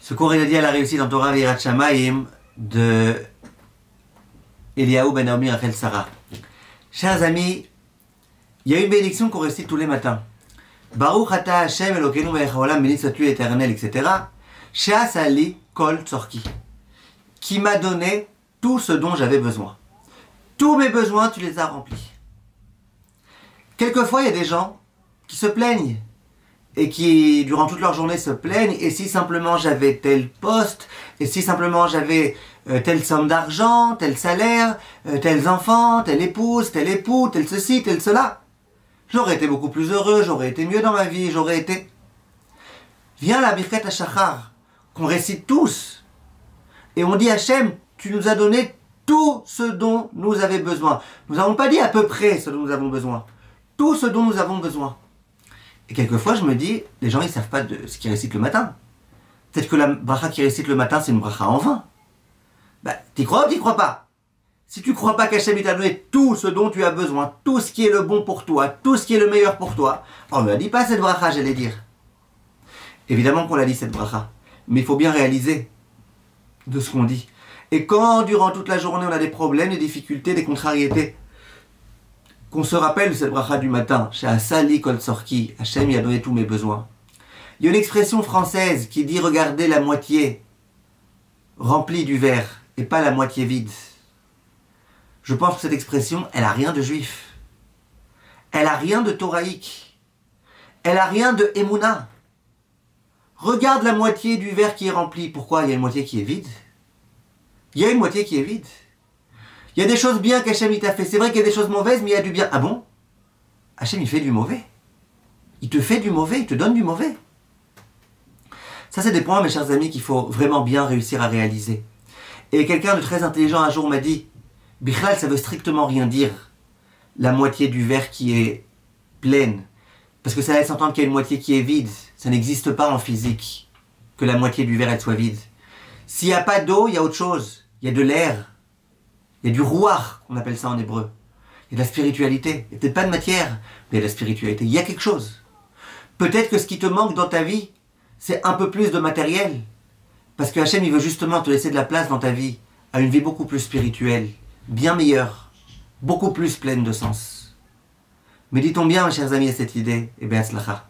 Ce cours est dédié à la réussite en Torah Virat Shamayim de Eliaou Ben Naomi Rachel Sarah. Chers amis, il y a une bénédiction qu'on récite tous les matins. Baruch ata Hashem Elokeinu melech haolam, béni sois-tu éternel, etc. She'asa li kol tzorki, qui m'a donné tout ce dont j'avais besoin. Tous mes besoins, tu les as remplis. Quelquefois, il y a des gens qui se plaignent et qui, durant toute leur journée, se plaignent. Et si simplement j'avais tel poste, et si simplement j'avais telle somme d'argent, tel salaire, tels enfants, telle épouse, tel époux, tel ceci, tel cela, j'aurais été beaucoup plus heureux, j'aurais été mieux dans ma vie, j'aurais été... Vient la Birkat HaShachar, qu'on récite tous, et on dit Hachem, tu nous as donné tout ce dont nous avions besoin. Nous n'avons pas dit à peu près ce dont nous avons besoin. Tout ce dont nous avons besoin. Et quelquefois, je me dis, les gens, ils ne savent pas de ce qu'ils récitent le matin. Peut-être que la bracha qu'ils récitent le matin, c'est une bracha en vain. Ben, t'y crois ou t'y crois pas? Si tu ne crois pas qu'Hachem t'a donné tout ce dont tu as besoin, tout ce qui est le bon pour toi, tout ce qui est le meilleur pour toi, on ne la dit pas cette bracha, j'allais dire. Évidemment qu'on la dit cette bracha, mais il faut bien réaliser de ce qu'on dit. Et quand, durant toute la journée, on a des problèmes, des difficultés, des contrariétés, qu'on se rappelle de cette bracha du matin, She'asa li kol tzorki, Hachem y a donné tous mes besoins. Il y a une expression française qui dit regardez la moitié remplie du verre et pas la moitié vide. Je pense que cette expression, elle a rien de juif. Elle a rien de toraïque. Elle a rien de émouna. Regarde la moitié du verre qui est rempli. Pourquoi il y a une moitié qui est vide? Il y a une moitié qui est vide. Il y a des choses bien qu'Hachem il t'a fait. C'est vrai qu'il y a des choses mauvaises, mais il y a du bien. Ah bon? Hachem il fait du mauvais. Il te fait du mauvais, il te donne du mauvais. Ça c'est des points, mes chers amis, qu'il faut vraiment bien réussir à réaliser. Et quelqu'un de très intelligent un jour m'a dit, Bichlal, ça veut strictement rien dire. La moitié du verre qui est pleine. Parce que ça laisse entendre qu'il y a une moitié qui est vide. Ça n'existe pas en physique que la moitié du verre elle soit vide. S'il n'y a pas d'eau, il y a autre chose. Il y a de l'air. Il y a du rouar, qu'on appelle ça en hébreu. Il y a de la spiritualité. Il n'y a peut-être pas de matière, mais il y a de la spiritualité. Il y a quelque chose. Peut-être que ce qui te manque dans ta vie, c'est un peu plus de matériel. Parce que Hachem, il veut justement te laisser de la place dans ta vie à une vie beaucoup plus spirituelle, bien meilleure, beaucoup plus pleine de sens. Méditons bien, mes chers amis, à cette idée, et bien, atzlacha.